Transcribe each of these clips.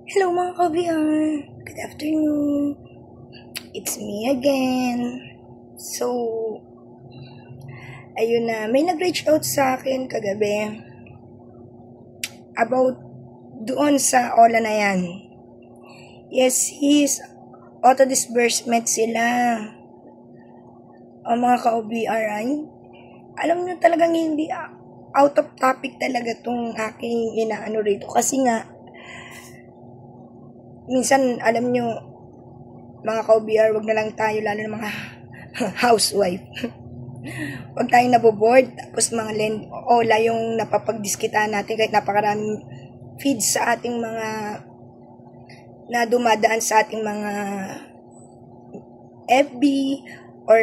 Hello mga kabiyan! Good afternoon! It's me again. So, ayun na. May nag-reach out sa akin kagabi about doon sa Ola na yan. Yes, his auto disbursement sila. O mga ka-OBRI. Alam nyo talagang hindi out of topic talaga tong aking inaano rito. Kasi nga, minsan, alam nyo, mga ka-OBR, wag na lang tayo, lalo ng mga housewife. Wag tayong naboboard, tapos mga Ola yung napapagdiskitaan natin kahit napakaraming feeds sa ating mga na dumadaan sa ating mga FB or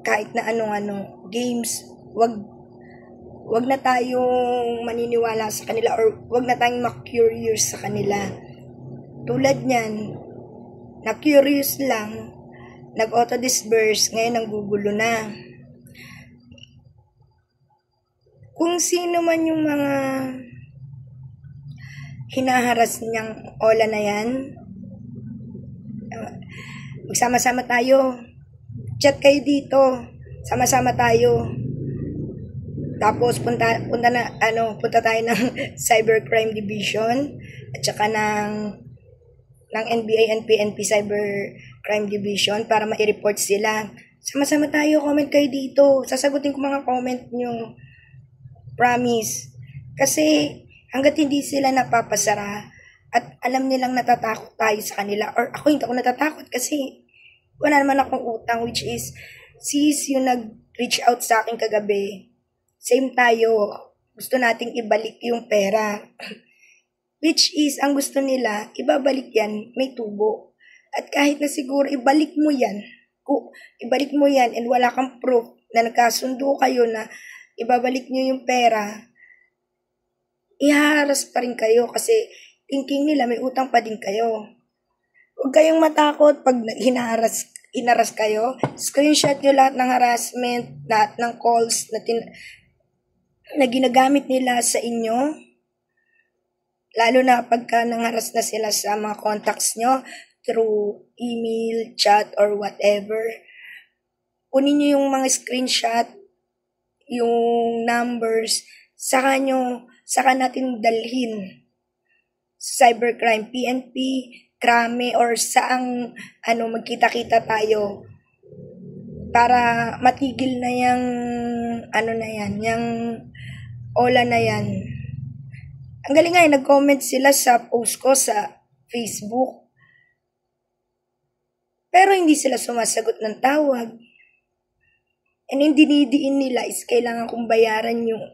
kahit na anong games. Wag na tayong maniniwala sa kanila or wag na tayong ma-curious sa kanila. Tulad niyan, na-curious lang, nag-auto-disburse, ngayon nanggugulo na. Kung sino man yung mga hinaharas niyang Ola na yan, magsama-sama tayo. Chat kayo dito. Sama-sama tayo. Tapos punta tayo ng Cybercrime Division at saka ng NBI and PNP Cybercrime Division para ma-report sila. Sama-sama tayo, comment kayo dito. Sasagutin ko mga comment nyo. Promise. Kasi hanggat hindi sila napapasara at alam nilang natatakot tayo sa kanila, or ako hindi ako natatakot kasi wala naman akong utang, which is sis yung nag-reach out sa akin kagabi. Same tayo. Gusto nating ibalik yung pera. Which is, ang gusto nila, ibabalik yan, may tubo. At kahit na siguro, ibalik mo yan and wala kang proof na nagkasundo kayo na ibabalik nyo yung pera, iharas pa rin kayo kasi thinking nila may utang pa din kayo. Huwag kayong matakot pag inaras kayo. Screenshot nyo lahat ng harassment, lahat ng calls na ginagamit nila sa inyo. Lalo na pagka nangharas na sila sa mga contacts nyo through email, chat, or whatever. Kunin nyo yung mga screenshot, yung numbers, saka natin dalhin sa cybercrime, PNP, krame, or saang magkita-kita tayo para matigil na yung yung Ola na yan. Ang galing nga, nag-comment sila sa post ko sa Facebook. Pero hindi sila sumasagot ng tawag. And yung dinidiin nila is kailangan kong bayaran yung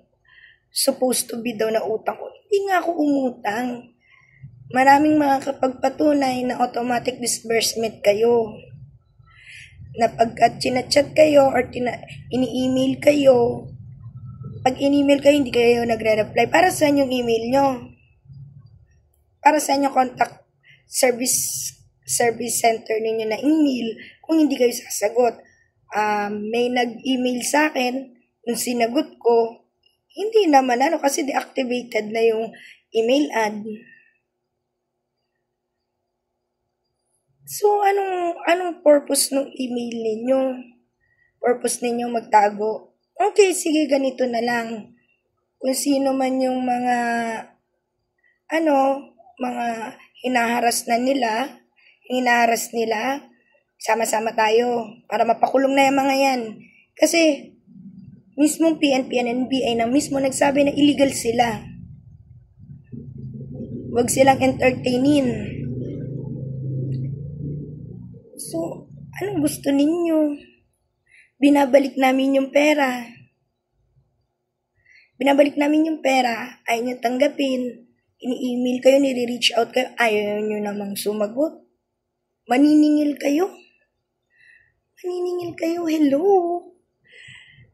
supposed to be daw na utang ko. Hindi nga ako umutang. Maraming mga kapagpatunay na automatic disbursement kayo. Na pagka chinachat kayo or ini-email kayo, pag in-email kayo, hindi kayo nagre-reply. Para saan yung email nyo? Para saan yung contact service center ninyo na email kung hindi kayo sasagot? May nag-email sa akin, nung sinagot ko, hindi naman kasi deactivated na yung email ad. So, anong purpose ng email ninyo? Purpose ninyo magtago? Okay, sige, ganito na lang. Kung sino man yung mga hinaharas nila, sama-sama tayo para mapakulong na yung mga yan. Kasi, mismong PNP and NBI na mismo nagsabi na illegal sila. Huwag silang entertainin. So, anong gusto ninyo? Binabalik namin yung pera. Ayaw nyo tanggapin. Ini-email kayo, nire-reach out kayo, ayaw nyo namang sumagot. Maniningil kayo, hello.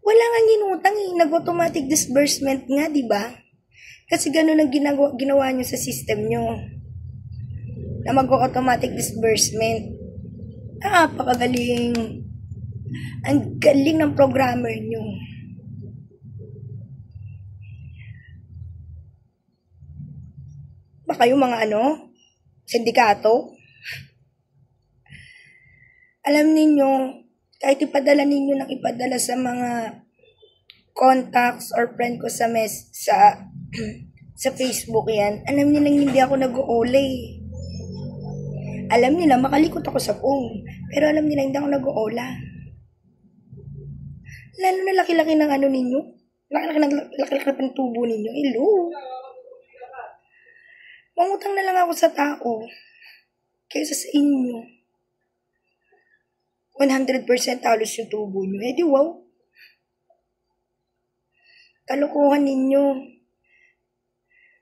Wala nga ginutang nag-automatic disbursement nga, di ba? Kasi ganun ang ginawa nyo sa system nyo. Na mag-automatic disbursement. Napakagaling. Ang galing ng programmer nyo. Baka yung mga sindikato. Alam ninyo, kahit ipadala ninyo ng ipadala sa mga contacts or friend ko sa sa Facebook yan, alam nila hindi ako nag-oola eh. Alam nila, makalikot ako sa phone. Pero alam nila, hindi ako nag-oola. Lalo na laki-laki ng ano ninyo. Laki-laki ng tubo ninyo. Hello. Mangutang na lang ako sa tao. Kaysa sa inyo. 100% halos yung tubo nyo. Eh di wow. Kalukuhan ninyo.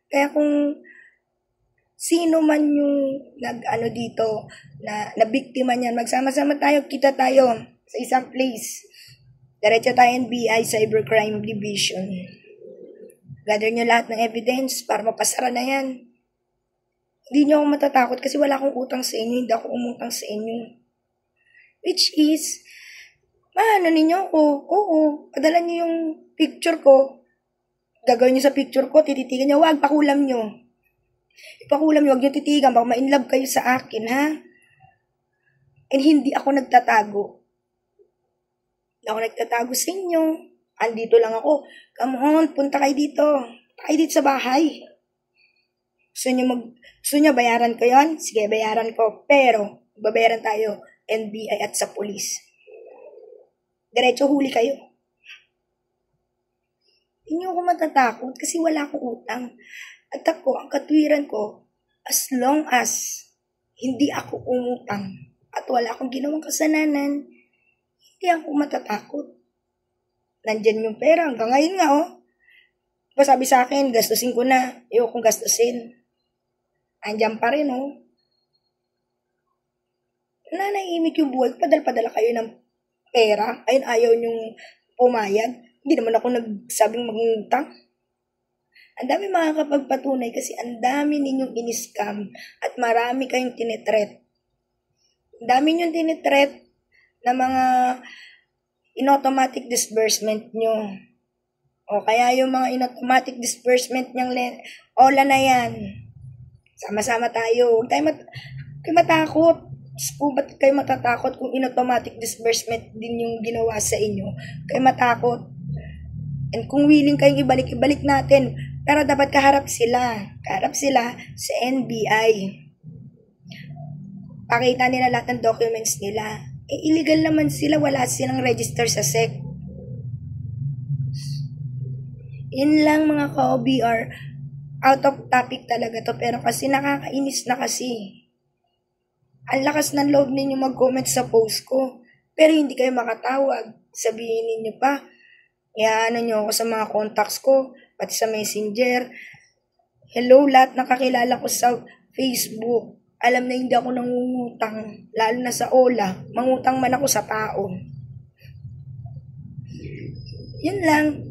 Kaya kung sino man yung dito, na biktima niyan, magsama-sama tayo, kita tayo sa isang place. Diretso tayo NBI Cybercrime Division. Gather nyo lahat ng evidence para mapasara na yan. Hindi nyo ako matatakot kasi wala akong utang sa inyo, hindi ako umutang sa inyo. Which is, ninyo ako, oo, padala nyo yung picture ko. Gagawin nyo sa picture ko, tititigan nyo, wag, pakulam nyo. Ipakulam nyo, huwag nyo titigan, baka ma-inlove kayo sa akin, ha? And hindi ako nagtatago. Hindi ako nagtatago sa inyo. Andito lang ako. Come on, punta kayo dito. Punta kayo dito sa bahay. Gusto nyo bayaran ko yon? Sige, bayaran ko. Pero, babayaran tayo, NBI at sa police. Diretso huli kayo. Hindi ako matatakot kasi wala akong utang. At ako, ang katwiran ko, as long as hindi ako umutang at wala akong ginawang kasalanan, hindi ako matatakot. Nandyan yung pera. Hanggang ngayon nga, oh. Diba sabi sa akin, gastusin ko na. Ayokong gastusin. Andyan pa rin, oh. Nanahimik yung buhay. Padala-padala kayo ng pera. Ayun, ayaw nyong pumayag. Hindi naman ako nagsabing mangutang. Ang dami makakapagpatunay kasi ang dami ninyong in-scam at marami kayong tinitreat. Ang dami ninyong tinitreat na mga in-automatic disbursement nyo. O kaya yung mga in-automatic disbursement nyang ola na yan. Sama-sama tayo. Huwag tayo matakot. Kung ba't kayo matatakot kung in-automatic disbursement din yung ginawa sa inyo? Kayo matakot. And kung willing kayong ibalik natin. Pero dapat kaharap sila. Kaharap sila sa NBI. Pakita nila lahat ng documents nila. Eh, illegal naman sila. Wala silang register sa SEC. Yun lang mga ka-OBR. Out of topic talaga to. Pero kasi nakakainis na kasi. Ang lakas ng loob ninyo mag-comment sa post ko. Pero hindi kayo makatawag. Sabihin ninyo pa. Iyaano nyo ako sa mga contacts ko. Pati sa Messenger. Hello, lahat nakakilala ko sa Facebook. Alam na hindi ako nangungutang. Lalo na sa OLA. Mangutang man ako sa tao. Yun lang.